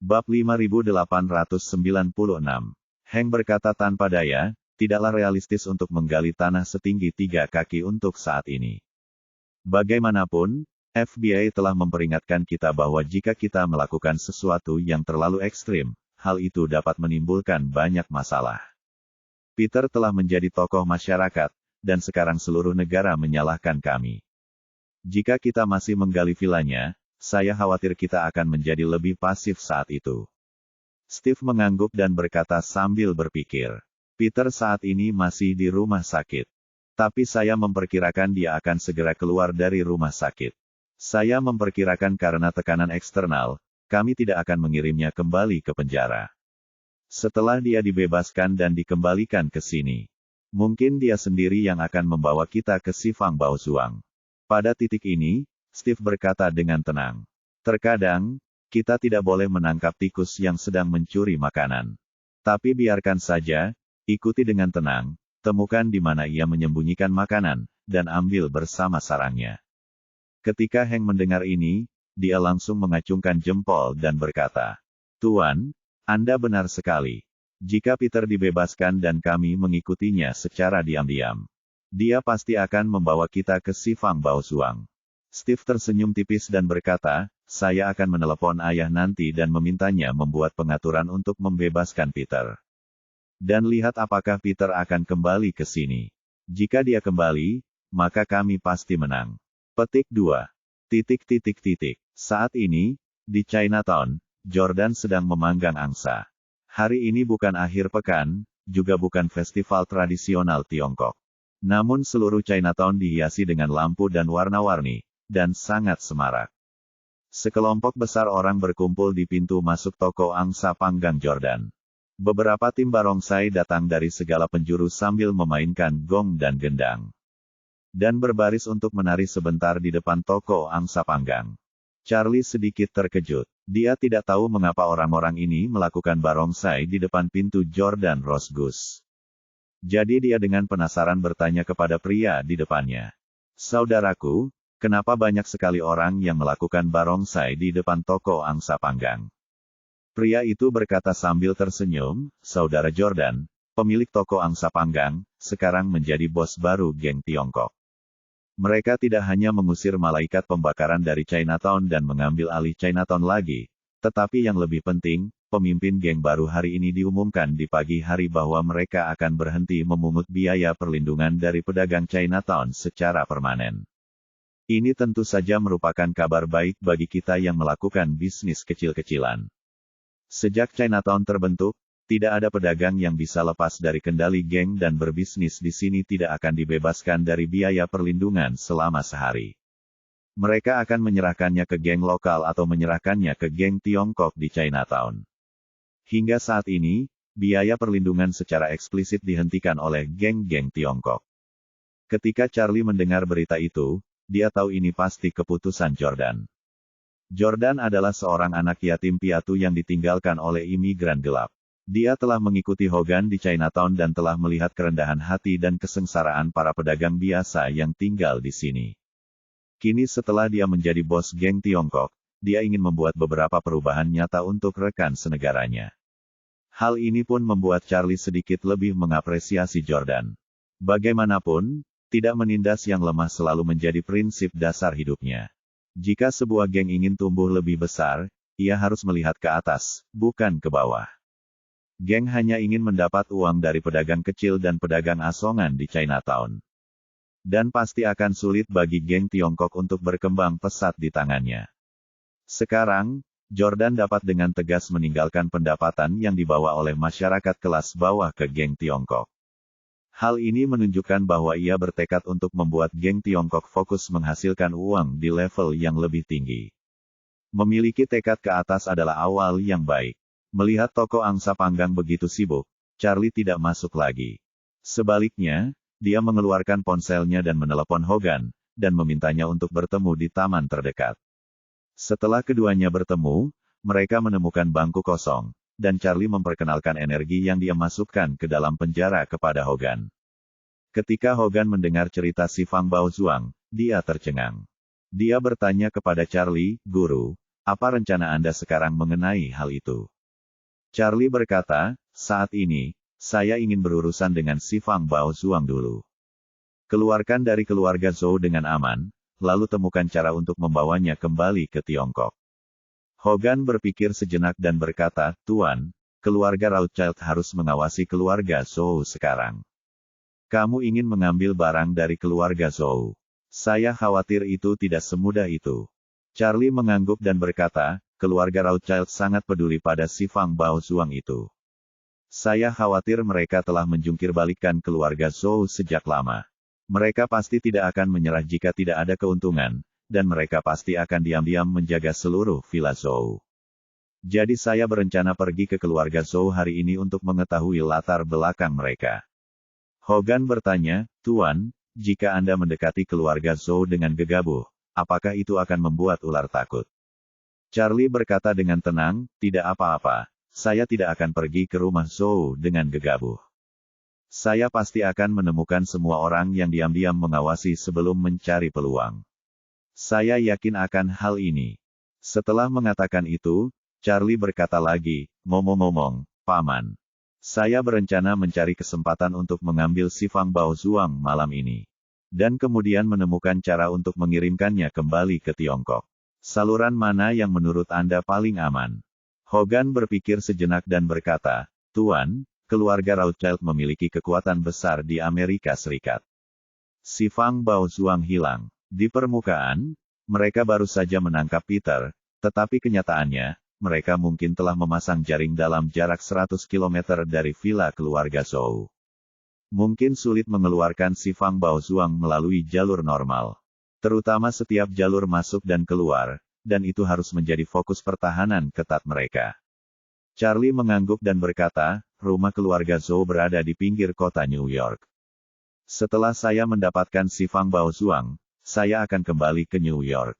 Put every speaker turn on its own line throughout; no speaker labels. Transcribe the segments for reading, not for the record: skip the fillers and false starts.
Bab 5896. Heng berkata tanpa daya, tidaklah realistis untuk menggali tanah setinggi 3 kaki untuk saat ini. Bagaimanapun, FBI telah memperingatkan kita bahwa jika kita melakukan sesuatu yang terlalu ekstrim, hal itu dapat menimbulkan banyak masalah. Peter telah menjadi tokoh masyarakat, dan sekarang seluruh negara menyalahkan kami. Jika kita masih menggali vilanya, saya khawatir kita akan menjadi lebih pasif saat itu. Steve mengangguk dan berkata sambil berpikir. Peter saat ini masih di rumah sakit. Tapi saya memperkirakan dia akan segera keluar dari rumah sakit. Saya memperkirakan karena tekanan eksternal, kami tidak akan mengirimnya kembali ke penjara. Setelah dia dibebaskan dan dikembalikan ke sini, mungkin dia sendiri yang akan membawa kita ke Sifang Baozuang. Pada titik ini, Steve berkata dengan tenang. Terkadang, kita tidak boleh menangkap tikus yang sedang mencuri makanan. Tapi biarkan saja, ikuti dengan tenang, temukan di mana ia menyembunyikan makanan, dan ambil bersama sarangnya. Ketika Heng mendengar ini, dia langsung mengacungkan jempol dan berkata, Tuan, Anda benar sekali. Jika Peter dibebaskan dan kami mengikutinya secara diam-diam, dia pasti akan membawa kita ke Sifang Baozuang. Steve tersenyum tipis dan berkata, saya akan menelepon ayah nanti dan memintanya membuat pengaturan untuk membebaskan Peter. Dan lihat apakah Peter akan kembali ke sini. Jika dia kembali, maka kami pasti menang. Petik 2. Saat ini, di Chinatown, Jordan sedang memanggang angsa. Hari ini bukan akhir pekan, juga bukan festival tradisional Tiongkok. Namun seluruh Chinatown dihiasi dengan lampu dan warna-warni, dan sangat semarak. Sekelompok besar orang berkumpul di pintu masuk toko angsa panggang Jordan. Beberapa tim barongsai datang dari segala penjuru sambil memainkan gong dan gendang. Dan berbaris untuk menari sebentar di depan toko angsa panggang. Charlie sedikit terkejut. Dia tidak tahu mengapa orang-orang ini melakukan barongsai di depan pintu Jordan Rose Goose. Jadi dia dengan penasaran bertanya kepada pria di depannya. Saudaraku, kenapa banyak sekali orang yang melakukan barongsai di depan toko angsa panggang? Pria itu berkata sambil tersenyum, Saudara Jordan, pemilik toko angsa panggang, sekarang menjadi bos baru geng Tiongkok. Mereka tidak hanya mengusir malaikat pembakaran dari Chinatown dan mengambil alih Chinatown lagi, tetapi yang lebih penting, pemimpin geng baru hari ini diumumkan di pagi hari bahwa mereka akan berhenti memungut biaya perlindungan dari pedagang Chinatown secara permanen. Ini tentu saja merupakan kabar baik bagi kita yang melakukan bisnis kecil-kecilan. Sejak Chinatown terbentuk, tidak ada pedagang yang bisa lepas dari kendali geng dan berbisnis di sini tidak akan dibebaskan dari biaya perlindungan selama sehari. Mereka akan menyerahkannya ke geng lokal atau menyerahkannya ke geng Tiongkok di Chinatown. Hingga saat ini, biaya perlindungan secara eksplisit dihentikan oleh geng-geng Tiongkok. Ketika Charlie mendengar berita itu, dia tahu ini pasti keputusan Jordan. Jordan adalah seorang anak yatim piatu yang ditinggalkan oleh imigran gelap. Dia telah mengikuti Hogan di Chinatown dan telah melihat kerendahan hati dan kesengsaraan para pedagang biasa yang tinggal di sini. Kini setelah dia menjadi bos geng Tiongkok, dia ingin membuat beberapa perubahan nyata untuk rekan senegaranya. Hal ini pun membuat Charlie sedikit lebih mengapresiasi Jordan. Bagaimanapun, tidak menindas yang lemah selalu menjadi prinsip dasar hidupnya. Jika sebuah geng ingin tumbuh lebih besar, ia harus melihat ke atas, bukan ke bawah. Geng hanya ingin mendapat uang dari pedagang kecil dan pedagang asongan di Chinatown. Dan pasti akan sulit bagi geng Tiongkok untuk berkembang pesat di tangannya. Sekarang, Jordan dapat dengan tegas meninggalkan pendapatan yang dibawa oleh masyarakat kelas bawah ke geng Tiongkok. Hal ini menunjukkan bahwa ia bertekad untuk membuat geng Tiongkok fokus menghasilkan uang di level yang lebih tinggi. Memiliki tekad ke atas adalah awal yang baik. Melihat toko angsa panggang begitu sibuk, Charlie tidak masuk lagi. Sebaliknya, dia mengeluarkan ponselnya dan menelepon Hogan, dan memintanya untuk bertemu di taman terdekat. Setelah keduanya bertemu, mereka menemukan bangku kosong. Dan Charlie memperkenalkan energi yang dia masukkan ke dalam penjara kepada Hogan. Ketika Hogan mendengar cerita Sifang Baozuang, dia tercengang. Dia bertanya kepada Charlie, Guru, Apa rencana Anda sekarang mengenai hal itu? Charlie berkata, saat ini, saya ingin berurusan dengan si Fang Baozuang dulu. Keluarkan dari keluarga Zhou dengan aman, lalu temukan cara untuk membawanya kembali ke Tiongkok. Hogan berpikir sejenak dan berkata, Tuan, keluarga Rothschild harus mengawasi keluarga Zhou sekarang. Kamu ingin mengambil barang dari keluarga Zhou. Saya khawatir itu tidak semudah itu. Charlie mengangguk dan berkata, keluarga Rothschild sangat peduli pada si Fang Baozuang itu. Saya khawatir mereka telah menjungkirbalikkan keluarga Zhou sejak lama. Mereka pasti tidak akan menyerah jika tidak ada keuntungan, dan mereka pasti akan diam-diam menjaga seluruh villa Zhou. Jadi saya berencana pergi ke keluarga Zhou hari ini untuk mengetahui latar belakang mereka. Hogan bertanya, Tuan, jika Anda mendekati keluarga Zhou dengan gegabah, apakah itu akan membuat ular takut? Charlie berkata dengan tenang, tidak apa-apa, saya tidak akan pergi ke rumah Zhou dengan gegabah. Saya pasti akan menemukan semua orang yang diam-diam mengawasi sebelum mencari peluang. Saya yakin akan hal ini. Setelah mengatakan itu, Charlie berkata lagi, ngomong-ngomong, Paman. Saya berencana mencari kesempatan untuk mengambil si Fang Baozuang malam ini. Dan kemudian menemukan cara untuk mengirimkannya kembali ke Tiongkok. Saluran mana yang menurut Anda paling aman? Hogan berpikir sejenak dan berkata, Tuan, keluarga Rothschild memiliki kekuatan besar di Amerika Serikat. Si Fang Baozuang hilang. Di permukaan, mereka baru saja menangkap Peter, tetapi kenyataannya, mereka mungkin telah memasang jaring dalam jarak 100 km dari villa keluarga Zhou. Mungkin sulit mengeluarkan si Fang Baozuang melalui jalur normal. Terutama setiap jalur masuk dan keluar, dan itu harus menjadi fokus pertahanan ketat mereka. Charlie mengangguk dan berkata, rumah keluarga Zhou berada di pinggir kota New York. Setelah saya mendapatkan si Fang Baozuang, saya akan kembali ke New York.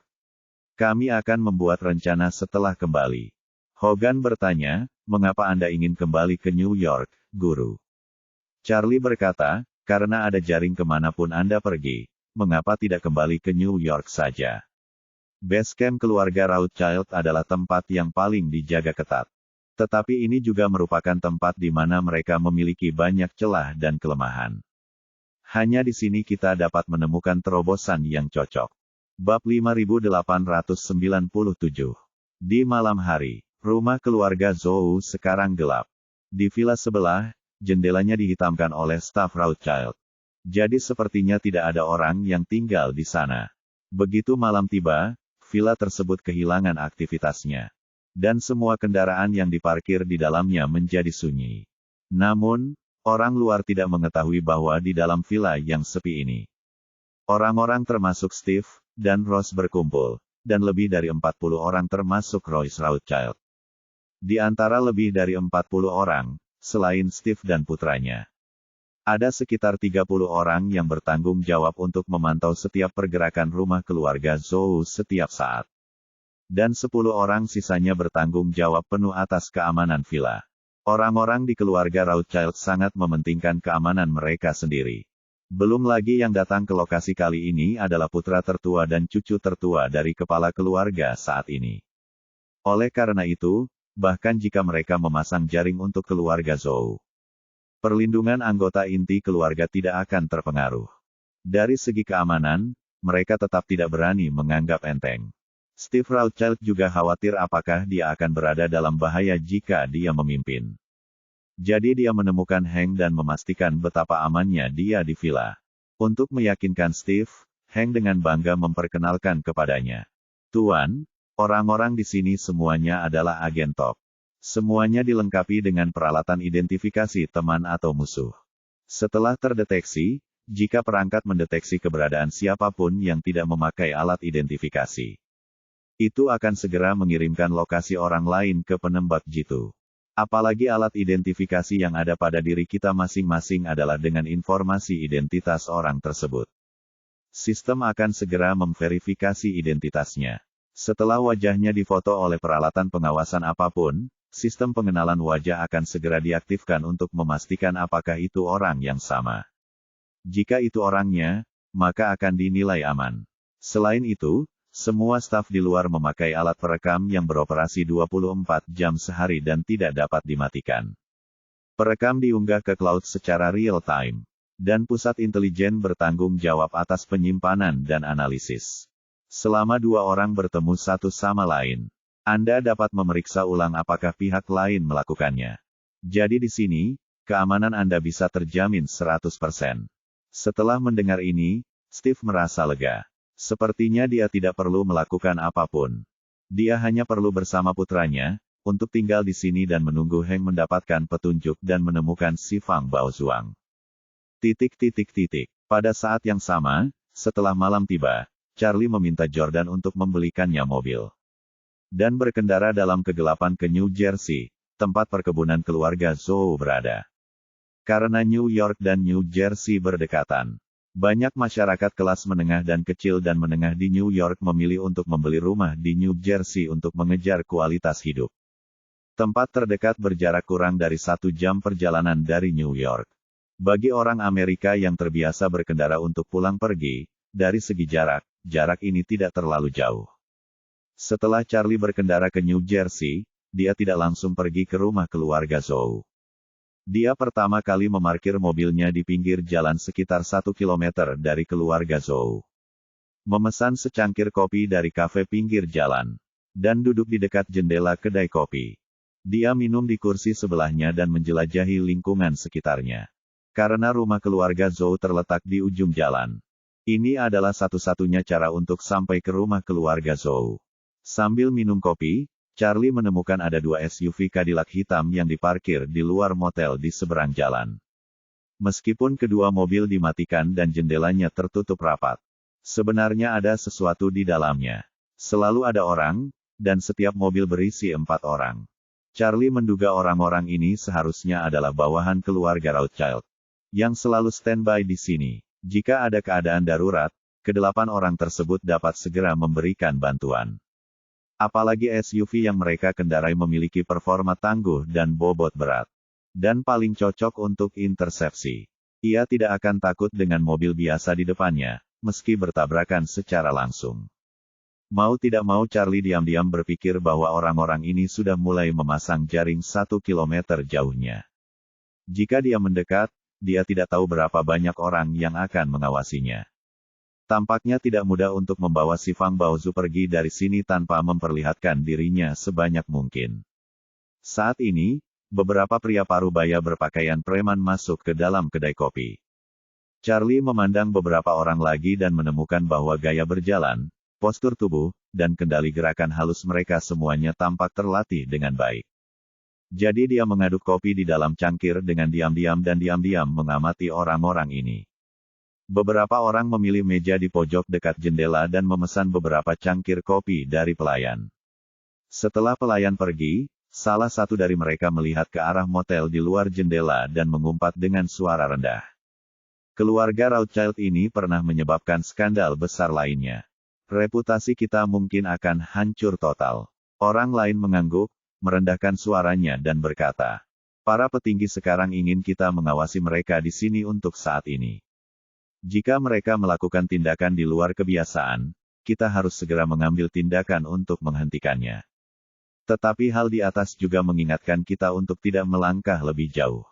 Kami akan membuat rencana setelah kembali. Hogan bertanya, mengapa Anda ingin kembali ke New York, Guru? Charlie berkata, karena ada jaring kemanapun Anda pergi, mengapa tidak kembali ke New York saja? Base camp keluarga Rothschild adalah tempat yang paling dijaga ketat. Tetapi ini juga merupakan tempat di mana mereka memiliki banyak celah dan kelemahan. Hanya di sini kita dapat menemukan terobosan yang cocok. Bab 5897. Di malam hari, rumah keluarga Zhou sekarang gelap. Di villa sebelah, jendelanya dihitamkan oleh staf Rothschild. Jadi sepertinya tidak ada orang yang tinggal di sana. Begitu malam tiba, villa tersebut kehilangan aktivitasnya. Dan semua kendaraan yang diparkir di dalamnya menjadi sunyi. Namun, orang luar tidak mengetahui bahwa di dalam villa yang sepi ini, orang-orang termasuk Steve dan Ross berkumpul, dan lebih dari 40 orang termasuk Royce Rothschild. Di antara lebih dari 40 orang, selain Steve dan putranya, ada sekitar 30 orang yang bertanggung jawab untuk memantau setiap pergerakan rumah keluarga Zhou setiap saat. Dan 10 orang sisanya bertanggung jawab penuh atas keamanan villa. Orang-orang di keluarga Rothschild sangat mementingkan keamanan mereka sendiri. Belum lagi yang datang ke lokasi kali ini adalah putra tertua dan cucu tertua dari kepala keluarga saat ini. Oleh karena itu, bahkan jika mereka memasang jaring untuk keluarga Zhou, perlindungan anggota inti keluarga tidak akan terpengaruh. Dari segi keamanan, mereka tetap tidak berani menganggap enteng. Steve Rothschild juga khawatir apakah dia akan berada dalam bahaya jika dia memimpin. Jadi dia menemukan Hank dan memastikan betapa amannya dia di villa. Untuk meyakinkan Steve, Hank dengan bangga memperkenalkan kepadanya. Tuan, orang-orang di sini semuanya adalah agen top. Semuanya dilengkapi dengan peralatan identifikasi teman atau musuh. Setelah terdeteksi, jika perangkat mendeteksi keberadaan siapapun yang tidak memakai alat identifikasi, itu akan segera mengirimkan lokasi orang lain ke penembak jitu. Apalagi alat identifikasi yang ada pada diri kita masing-masing adalah dengan informasi identitas orang tersebut. Sistem akan segera memverifikasi identitasnya. Setelah wajahnya difoto oleh peralatan pengawasan apapun, sistem pengenalan wajah akan segera diaktifkan untuk memastikan apakah itu orang yang sama. Jika itu orangnya, maka akan dinilai aman. Selain itu, Semua staf di luar memakai alat perekam yang beroperasi 24 jam sehari dan tidak dapat dimatikan. Perekam diunggah ke cloud secara real-time. Dan pusat intelijen bertanggung jawab atas penyimpanan dan analisis. Selama dua orang bertemu satu sama lain, Anda dapat memeriksa ulang apakah pihak lain melakukannya. Jadi di sini, keamanan Anda bisa terjamin 100%. Setelah mendengar ini, Steve merasa lega. Sepertinya dia tidak perlu melakukan apapun. Dia hanya perlu bersama putranya, untuk tinggal di sini dan menunggu Heng mendapatkan petunjuk dan menemukan si Fang Baozuang. Pada saat yang sama, setelah malam tiba, Charlie meminta Jordan untuk membelikannya mobil. Dan berkendara dalam kegelapan ke New Jersey, tempat perkebunan keluarga Zhou berada. Karena New York dan New Jersey berdekatan, banyak masyarakat kelas menengah dan kecil dan menengah di New York memilih untuk membeli rumah di New Jersey untuk mengejar kualitas hidup. Tempat terdekat berjarak kurang dari 1 jam perjalanan dari New York. Bagi orang Amerika yang terbiasa berkendara untuk pulang pergi, dari segi jarak ini tidak terlalu jauh. Setelah Charlie berkendara ke New Jersey, dia tidak langsung pergi ke rumah keluarga Zhou. Dia pertama kali memarkir mobilnya di pinggir jalan sekitar 1 kilometer dari keluarga Zhou. Memesan secangkir kopi dari kafe pinggir jalan. Dan duduk di dekat jendela kedai kopi. Dia minum di kursi sebelahnya dan menjelajahi lingkungan sekitarnya. Karena rumah keluarga Zhou terletak di ujung jalan. Ini adalah satu-satunya cara untuk sampai ke rumah keluarga Zhou. Sambil minum kopi, Charlie menemukan ada 2 SUV Cadillac hitam yang diparkir di luar motel di seberang jalan. Meskipun kedua mobil dimatikan dan jendelanya tertutup rapat, sebenarnya ada sesuatu di dalamnya. Selalu ada orang, dan setiap mobil berisi 4 orang. Charlie menduga orang-orang ini seharusnya adalah bawahan keluarga Rothschild, yang selalu standby di sini. Jika ada keadaan darurat, ke-8 orang tersebut dapat segera memberikan bantuan. Apalagi SUV yang mereka kendarai memiliki performa tangguh dan bobot berat. Dan paling cocok untuk intersepsi. Ia tidak akan takut dengan mobil biasa di depannya, meski bertabrakan secara langsung. Mau tidak mau Charlie diam-diam berpikir bahwa orang-orang ini sudah mulai memasang jaring 1 kilometer jauhnya. Jika dia mendekat, dia tidak tahu berapa banyak orang yang akan mengawasinya. Tampaknya tidak mudah untuk membawa si Fang Baozu pergi dari sini tanpa memperlihatkan dirinya sebanyak mungkin. Saat ini, beberapa pria parubaya berpakaian preman masuk ke dalam kedai kopi. Charlie memandang beberapa orang lagi dan menemukan bahwa gaya berjalan, postur tubuh, dan kendali gerakan halus mereka semuanya tampak terlatih dengan baik. Jadi dia mengaduk kopi di dalam cangkir dengan diam-diam dan diam-diam mengamati orang-orang ini. Beberapa orang memilih meja di pojok dekat jendela dan memesan beberapa cangkir kopi dari pelayan. Setelah pelayan pergi, salah satu dari mereka melihat ke arah motel di luar jendela dan mengumpat dengan suara rendah. Keluarga Rothschild ini pernah menyebabkan skandal besar lainnya. Reputasi kita mungkin akan hancur total. Orang lain mengangguk, merendahkan suaranya dan berkata, para petinggi sekarang ingin kita mengawasi mereka di sini untuk saat ini. Jika mereka melakukan tindakan di luar kebiasaan, kita harus segera mengambil tindakan untuk menghentikannya. Tetapi hal di atas juga mengingatkan kita untuk tidak melangkah lebih jauh.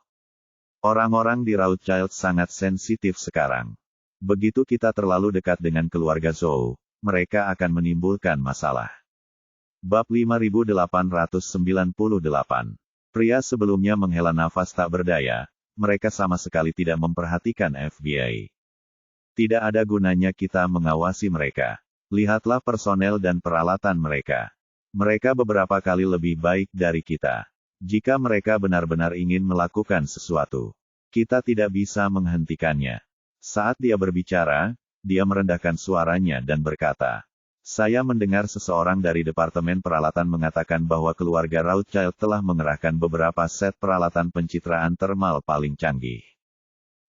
Orang-orang di Rothschild sangat sensitif sekarang. Begitu kita terlalu dekat dengan keluarga Zhou, mereka akan menimbulkan masalah. Bab 5898. Pria sebelumnya menghela nafas tak berdaya, mereka sama sekali tidak memperhatikan FBI. Tidak ada gunanya kita mengawasi mereka. Lihatlah personel dan peralatan mereka. Mereka beberapa kali lebih baik dari kita. Jika mereka benar-benar ingin melakukan sesuatu, kita tidak bisa menghentikannya. Saat dia berbicara, dia merendahkan suaranya dan berkata, saya mendengar seseorang dari Departemen Peralatan mengatakan bahwa keluarga Rothschild telah mengerahkan beberapa set peralatan pencitraan termal paling canggih.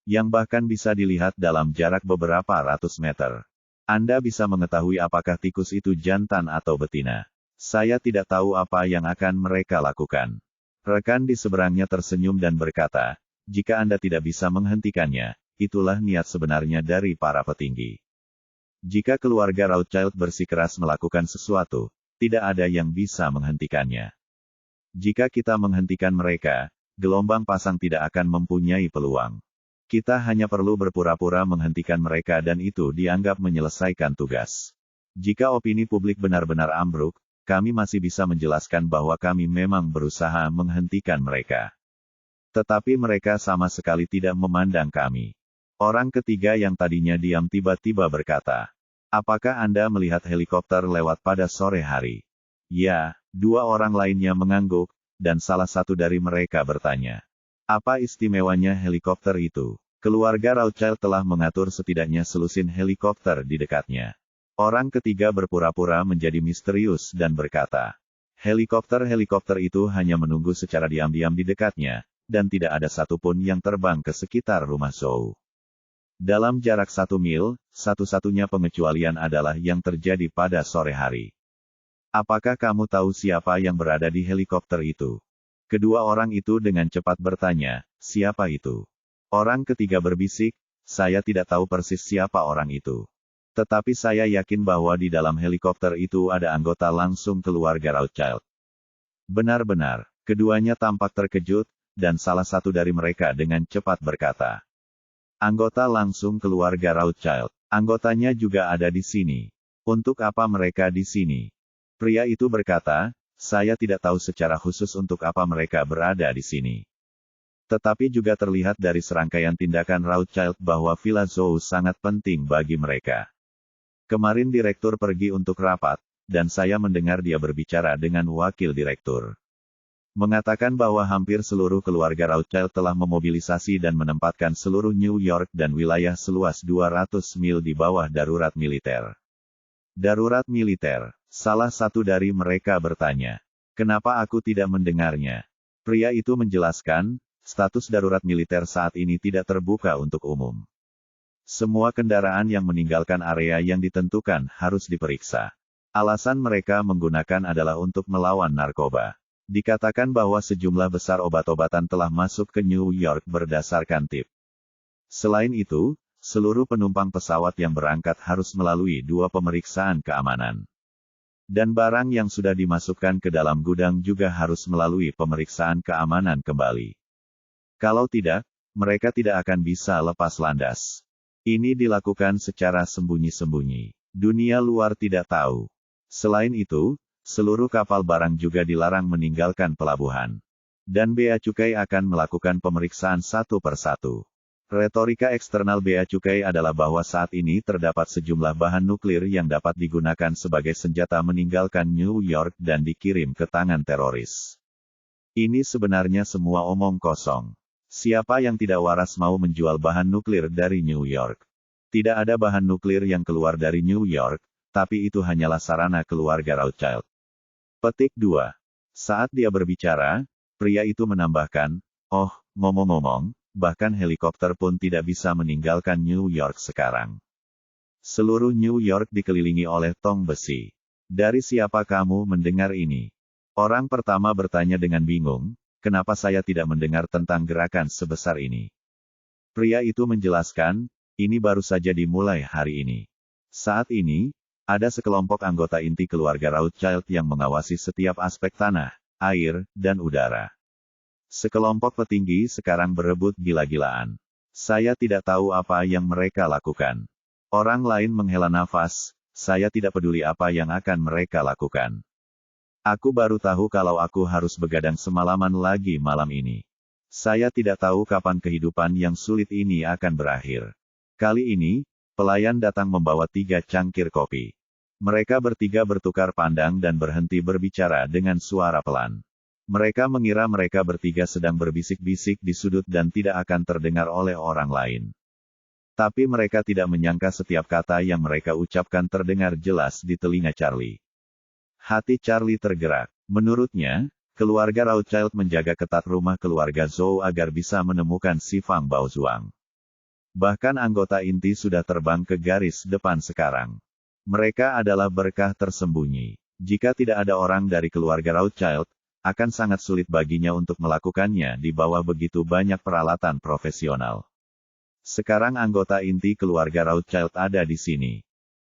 Yang bahkan bisa dilihat dalam jarak beberapa ratus meter. Anda bisa mengetahui apakah tikus itu jantan atau betina. Saya tidak tahu apa yang akan mereka lakukan. Rekan di seberangnya tersenyum dan berkata, jika Anda tidak bisa menghentikannya, itulah niat sebenarnya dari para petinggi. Jika keluarga Rothschild bersikeras melakukan sesuatu, tidak ada yang bisa menghentikannya. Jika kita menghentikan mereka, gelombang pasang tidak akan mempunyai peluang. Kita hanya perlu berpura-pura menghentikan mereka dan itu dianggap menyelesaikan tugas. Jika opini publik benar-benar ambruk, kami masih bisa menjelaskan bahwa kami memang berusaha menghentikan mereka. Tetapi mereka sama sekali tidak memandang kami. Orang ketiga yang tadinya diam tiba-tiba berkata, "Apakah Anda melihat helikopter lewat pada sore hari?" Ya, dua orang lainnya mengangguk, dan salah satu dari mereka bertanya, "Apa istimewanya helikopter itu?" Keluarga Rothschild telah mengatur setidaknya selusin helikopter di dekatnya. Orang ketiga berpura-pura menjadi misterius dan berkata, helikopter-helikopter itu hanya menunggu secara diam-diam di dekatnya, dan tidak ada satupun yang terbang ke sekitar rumah Zhou. Dalam jarak 1 mil, satu-satunya pengecualian adalah yang terjadi pada sore hari. Apakah kamu tahu siapa yang berada di helikopter itu? Kedua orang itu dengan cepat bertanya, siapa itu? Orang ketiga berbisik, saya tidak tahu persis siapa orang itu. Tetapi saya yakin bahwa di dalam helikopter itu ada anggota langsung keluarga Rothschild. Benar-benar, keduanya tampak terkejut, dan salah satu dari mereka dengan cepat berkata, anggota langsung keluarga Rothschild. Anggotanya juga ada di sini. Untuk apa mereka di sini? Pria itu berkata, saya tidak tahu secara khusus untuk apa mereka berada di sini. Tetapi juga terlihat dari serangkaian tindakan Rothschild bahwa Villa Zhou sangat penting bagi mereka. Kemarin direktur pergi untuk rapat, dan saya mendengar dia berbicara dengan wakil direktur. Mengatakan bahwa hampir seluruh keluarga Rothschild telah memobilisasi dan menempatkan seluruh New York dan wilayah seluas 200 mil di bawah darurat militer. Darurat militer, salah satu dari mereka bertanya. Kenapa aku tidak mendengarnya? Pria itu menjelaskan, status darurat militer saat ini tidak terbuka untuk umum. Semua kendaraan yang meninggalkan area yang ditentukan harus diperiksa. Alasan mereka menggunakan adalah untuk melawan narkoba. Dikatakan bahwa sejumlah besar obat-obatan telah masuk ke New York berdasarkan tip. Selain itu, seluruh penumpang pesawat yang berangkat harus melalui 2 pemeriksaan keamanan. Dan barang yang sudah dimasukkan ke dalam gudang juga harus melalui pemeriksaan keamanan kembali. Kalau tidak, mereka tidak akan bisa lepas landas. Ini dilakukan secara sembunyi-sembunyi. Dunia luar tidak tahu. Selain itu, seluruh kapal barang juga dilarang meninggalkan pelabuhan. Dan Bea Cukai akan melakukan pemeriksaan satu persatu. Retorika eksternal Bea Cukai adalah bahwa saat ini terdapat sejumlah bahan nuklir yang dapat digunakan sebagai senjata meninggalkan New York dan dikirim ke tangan teroris. Ini sebenarnya semua omong kosong. Siapa yang tidak waras mau menjual bahan nuklir dari New York? Tidak ada bahan nuklir yang keluar dari New York, tapi itu hanyalah sarana keluarga Rothschild. Petik 2. Saat dia berbicara, pria itu menambahkan, oh, ngomong-ngomong, bahkan helikopter pun tidak bisa meninggalkan New York sekarang. Seluruh New York dikelilingi oleh tong besi. Dari siapa kamu mendengar ini? Orang pertama bertanya dengan bingung, kenapa saya tidak mendengar tentang gerakan sebesar ini? Pria itu menjelaskan, ini baru saja dimulai hari ini. Saat ini, ada sekelompok anggota inti keluarga Rothschild yang mengawasi setiap aspek tanah, air, dan udara. Sekelompok petinggi sekarang berebut gila-gilaan. Saya tidak tahu apa yang mereka lakukan. Orang lain menghela nafas, saya tidak peduli apa yang akan mereka lakukan. Aku baru tahu kalau aku harus begadang semalaman lagi malam ini. Saya tidak tahu kapan kehidupan yang sulit ini akan berakhir. Kali ini, pelayan datang membawa 3 cangkir kopi. Mereka bertiga bertukar pandang dan berhenti berbicara dengan suara pelan. Mereka mengira mereka bertiga sedang berbisik-bisik di sudut dan tidak akan terdengar oleh orang lain. Tapi mereka tidak menyangka setiap kata yang mereka ucapkan terdengar jelas di telinga Charlie. Hati Charlie tergerak. Menurutnya, keluarga Rothschild menjaga ketat rumah keluarga Zhou agar bisa menemukan si Fang Baozuang. Bahkan anggota inti sudah terbang ke garis depan sekarang. Mereka adalah berkah tersembunyi. Jika tidak ada orang dari keluarga Rothschild, akan sangat sulit baginya untuk melakukannya di bawah begitu banyak peralatan profesional. Sekarang anggota inti keluarga Rothschild ada di sini.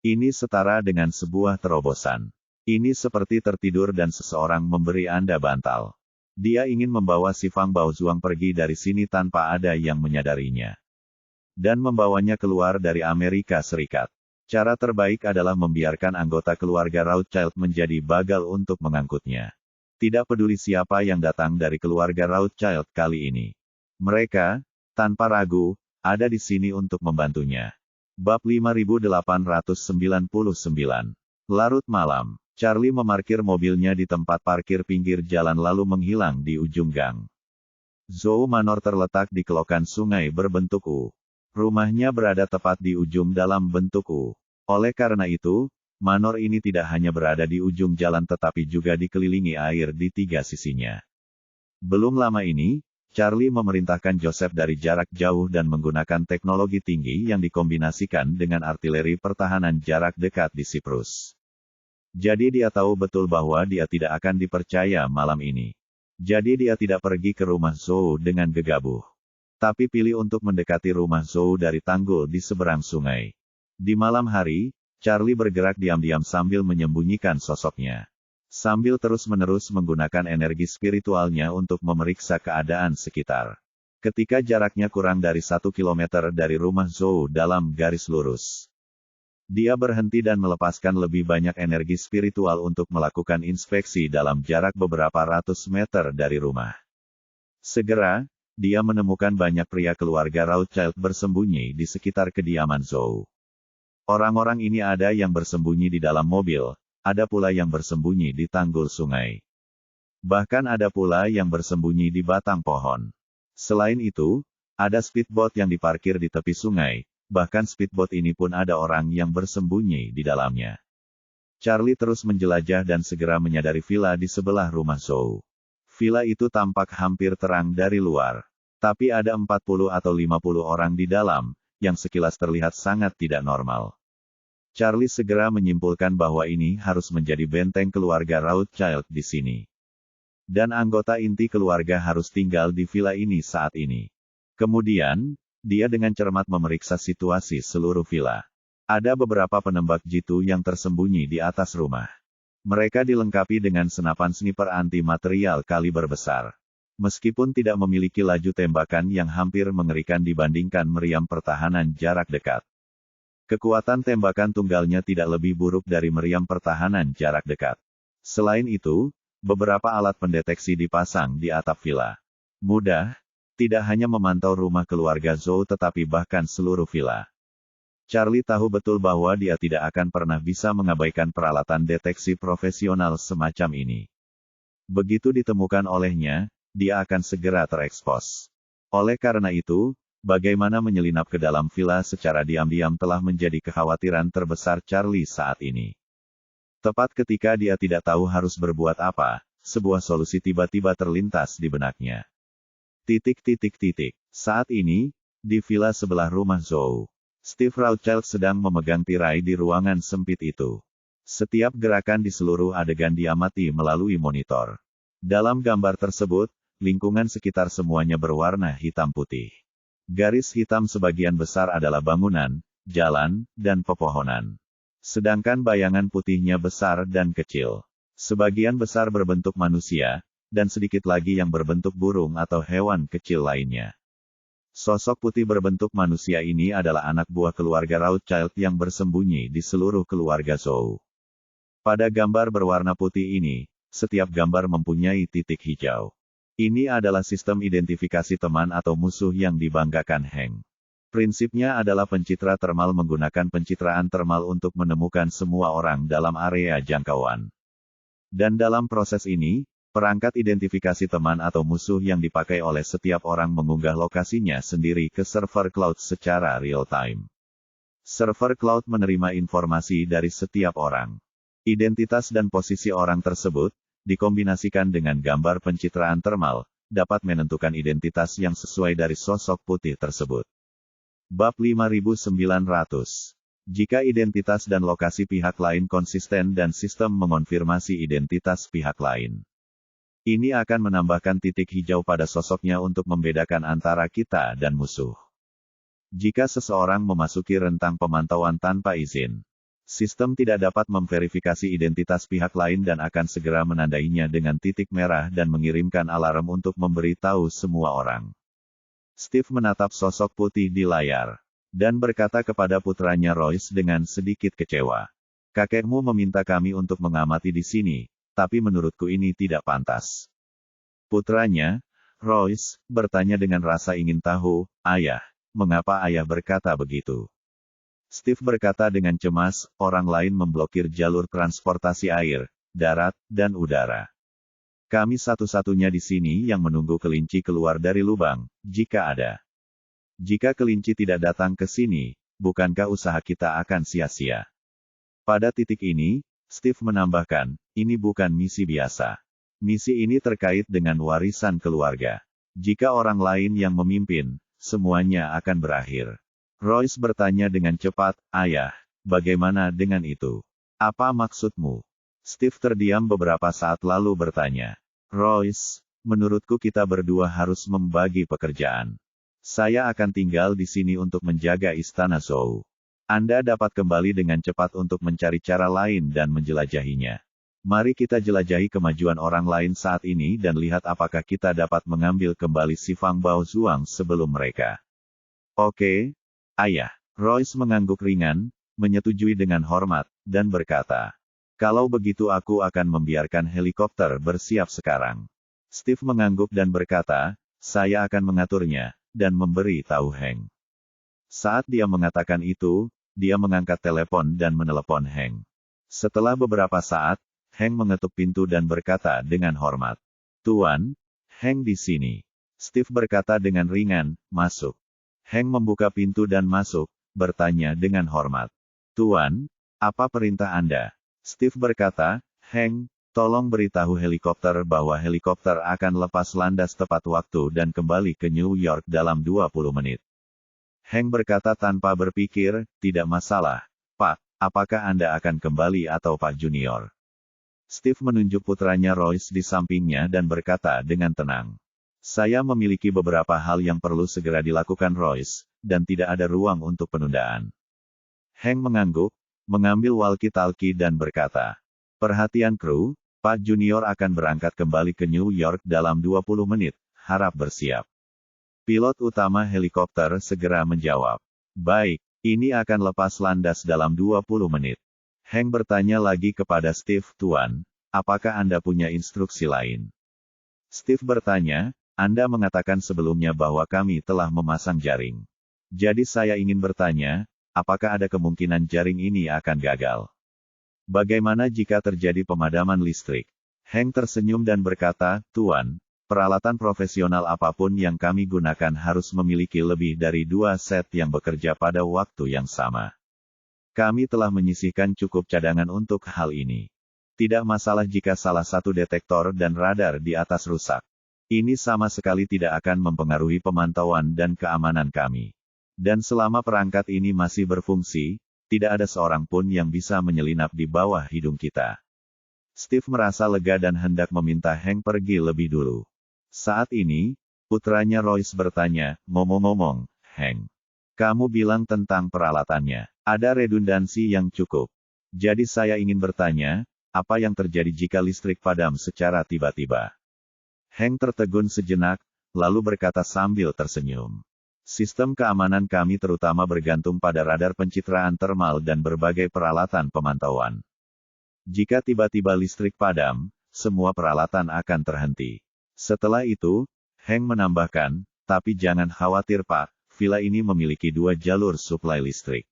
Ini setara dengan sebuah terobosan. Ini seperti tertidur dan seseorang memberi Anda bantal. Dia ingin membawa si Fang Baozuang pergi dari sini tanpa ada yang menyadarinya. Dan membawanya keluar dari Amerika Serikat. Cara terbaik adalah membiarkan anggota keluarga Rothschild menjadi bagal untuk mengangkutnya. Tidak peduli siapa yang datang dari keluarga Rothschild kali ini. Mereka, tanpa ragu, ada di sini untuk membantunya. Bab 5899. Larut malam, Charlie memarkir mobilnya di tempat parkir pinggir jalan lalu menghilang di ujung gang. Zhou Manor terletak di kelokan sungai berbentuk U. Rumahnya berada tepat di ujung dalam bentuk U. Oleh karena itu, manor ini tidak hanya berada di ujung jalan tetapi juga dikelilingi air di tiga sisinya. Belum lama ini, Charlie memerintahkan Joseph dari jarak jauh dan menggunakan teknologi tinggi yang dikombinasikan dengan artileri pertahanan jarak dekat di Siprus. Jadi dia tahu betul bahwa dia tidak akan dipercaya malam ini. Jadi dia tidak pergi ke rumah Zhou dengan gegabah. Tapi pilih untuk mendekati rumah Zhou dari tanggul di seberang sungai. Di malam hari, Charlie bergerak diam-diam sambil menyembunyikan sosoknya. Sambil terus-menerus menggunakan energi spiritualnya untuk memeriksa keadaan sekitar. Ketika jaraknya kurang dari 1 kilometer dari rumah Zhou dalam garis lurus. Dia berhenti dan melepaskan lebih banyak energi spiritual untuk melakukan inspeksi dalam jarak beberapa ratus meter dari rumah. Segera, dia menemukan banyak pria keluarga Rothschild bersembunyi di sekitar kediaman Zhou. Orang-orang ini ada yang bersembunyi di dalam mobil, ada pula yang bersembunyi di tanggul sungai. Bahkan ada pula yang bersembunyi di batang pohon. Selain itu, ada speedboat yang diparkir di tepi sungai, bahkan speedboat ini pun ada orang yang bersembunyi di dalamnya. Charlie terus menjelajah dan segera menyadari villa di sebelah rumah Zhou. Villa itu tampak hampir terang dari luar. Tapi ada 40 atau 50 orang di dalam, yang sekilas terlihat sangat tidak normal. Charlie segera menyimpulkan bahwa ini harus menjadi benteng keluarga Rothschild di sini. Dan anggota inti keluarga harus tinggal di villa ini saat ini. Kemudian, dia dengan cermat memeriksa situasi seluruh villa. Ada beberapa penembak jitu yang tersembunyi di atas rumah. Mereka dilengkapi dengan senapan sniper anti-material kaliber besar. Meskipun tidak memiliki laju tembakan yang hampir mengerikan dibandingkan meriam pertahanan jarak dekat. Kekuatan tembakan tunggalnya tidak lebih buruk dari meriam pertahanan jarak dekat. Selain itu, beberapa alat pendeteksi dipasang di atap villa. Mudah, tidak hanya memantau rumah keluarga Zhou tetapi bahkan seluruh villa. Charlie tahu betul bahwa dia tidak akan pernah bisa mengabaikan peralatan deteksi profesional semacam ini. Begitu ditemukan olehnya, dia akan segera terekspos. Oleh karena itu, bagaimana menyelinap ke dalam villa secara diam-diam telah menjadi kekhawatiran terbesar Charlie saat ini. Tepat ketika dia tidak tahu harus berbuat apa, sebuah solusi tiba-tiba terlintas di benaknya. Saat ini, di villa sebelah rumah Zhou, Steve Rothschild sedang memegang tirai di ruangan sempit itu. Setiap gerakan di seluruh adegan diamati melalui monitor. Dalam gambar tersebut, lingkungan sekitar semuanya berwarna hitam putih. Garis hitam sebagian besar adalah bangunan, jalan, dan pepohonan. Sedangkan bayangan putihnya besar dan kecil. Sebagian besar berbentuk manusia, dan sedikit lagi yang berbentuk burung atau hewan kecil lainnya. Sosok putih berbentuk manusia ini adalah anak buah keluarga Rothschild yang bersembunyi di seluruh keluarga Zhou. Pada gambar berwarna putih ini, setiap gambar mempunyai titik hijau. Ini adalah sistem identifikasi teman atau musuh yang dibanggakan Heng. Prinsipnya adalah pencitra termal menggunakan pencitraan termal untuk menemukan semua orang dalam area jangkauan. Dan dalam proses ini, perangkat identifikasi teman atau musuh yang dipakai oleh setiap orang mengunggah lokasinya sendiri ke server cloud secara real-time. Server cloud menerima informasi dari setiap orang. Identitas dan posisi orang tersebut, dikombinasikan dengan gambar pencitraan termal, dapat menentukan identitas yang sesuai dari sosok putih tersebut. Bab 5900. Jika identitas dan lokasi pihak lain konsisten dan sistem mengonfirmasi identitas pihak lain. Ini akan menambahkan titik hijau pada sosoknya untuk membedakan antara kita dan musuh. Jika seseorang memasuki rentang pemantauan tanpa izin, Sistem tidak dapat memverifikasi identitas pihak lain dan akan segera menandainya dengan titik merah dan mengirimkan alarm untuk memberitahu semua orang. Steve menatap sosok putih di layar dan berkata kepada putranya Royce dengan sedikit kecewa. Kakekmu meminta kami untuk mengamati di sini, tapi menurutku ini tidak pantas. Putranya, Royce, bertanya dengan rasa ingin tahu, ayah, mengapa ayah berkata begitu? Steve berkata dengan cemas, orang lain memblokir jalur transportasi air, darat, dan udara. Kami satu-satunya di sini yang menunggu kelinci keluar dari lubang, jika ada. Jika kelinci tidak datang ke sini, bukankah usaha kita akan sia-sia? Pada titik ini, Steve menambahkan, ini bukan misi biasa. Misi ini terkait dengan warisan keluarga. Jika orang lain yang memimpin, semuanya akan berakhir. Royce bertanya dengan cepat, ayah, bagaimana dengan itu? Apa maksudmu? Steve terdiam beberapa saat lalu bertanya. Royce, menurutku kita berdua harus membagi pekerjaan. Saya akan tinggal di sini untuk menjaga Istana Zhou. Anda dapat kembali dengan cepat untuk mencari cara lain dan menjelajahinya. Mari kita jelajahi kemajuan orang lain saat ini dan lihat apakah kita dapat mengambil kembali si Fang Baozuang sebelum mereka. Oke. Ayah, Royce mengangguk ringan, menyetujui dengan hormat, dan berkata, kalau begitu aku akan membiarkan helikopter bersiap sekarang. Steve mengangguk dan berkata, saya akan mengaturnya, dan memberi tahu Heng. Saat dia mengatakan itu, dia mengangkat telepon dan menelepon Heng. Setelah beberapa saat, Heng mengetuk pintu dan berkata dengan hormat, Tuan, Heng di sini. Steve berkata dengan ringan, masuk. Heng membuka pintu dan masuk, bertanya dengan hormat. Tuan, apa perintah Anda? Steve berkata, Heng, tolong beritahu helikopter bahwa helikopter akan lepas landas tepat waktu dan kembali ke New York dalam 20 menit. Heng berkata tanpa berpikir, tidak masalah, Pak, apakah Anda akan kembali atau Pak Junior? Steve menunjuk putranya Royce di sampingnya dan berkata dengan tenang. Saya memiliki beberapa hal yang perlu segera dilakukan Royce, dan tidak ada ruang untuk penundaan. Heng mengangguk, mengambil walkie-talkie dan berkata, perhatian kru, Pak Junior akan berangkat kembali ke New York dalam 20 menit, harap bersiap. Pilot utama helikopter segera menjawab, baik, ini akan lepas landas dalam 20 menit. Heng bertanya lagi kepada Steve, Tuan, apakah Anda punya instruksi lain? Steve bertanya, Anda mengatakan sebelumnya bahwa kami telah memasang jaring. Jadi saya ingin bertanya, apakah ada kemungkinan jaring ini akan gagal? Bagaimana jika terjadi pemadaman listrik? Heng tersenyum dan berkata, Tuan, peralatan profesional apapun yang kami gunakan harus memiliki lebih dari 2 set yang bekerja pada waktu yang sama. Kami telah menyisihkan cukup cadangan untuk hal ini. Tidak masalah jika salah satu detektor dan radar di atas rusak. Ini sama sekali tidak akan mempengaruhi pemantauan dan keamanan kami. Dan selama perangkat ini masih berfungsi, tidak ada seorang pun yang bisa menyelinap di bawah hidung kita. Steve merasa lega dan hendak meminta Heng pergi lebih dulu. Saat ini, putranya Royce bertanya, ngomong-ngomong, Heng, kamu bilang tentang peralatannya. Ada redundansi yang cukup. Jadi saya ingin bertanya, apa yang terjadi jika listrik padam secara tiba-tiba? Heng tertegun sejenak, lalu berkata sambil tersenyum. Sistem keamanan kami terutama bergantung pada radar pencitraan termal dan berbagai peralatan pemantauan. Jika tiba-tiba listrik padam, semua peralatan akan terhenti. Setelah itu, Heng menambahkan, tapi jangan khawatir Pak, villa ini memiliki 2 jalur suplai listrik.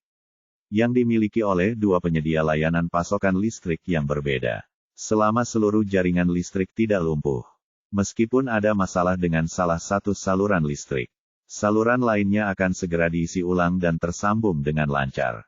Yang dimiliki oleh 2 penyedia layanan pasokan listrik yang berbeda. Selama seluruh jaringan listrik tidak lumpuh. Meskipun ada masalah dengan salah satu saluran listrik, saluran lainnya akan segera diisi ulang dan tersambung dengan lancar.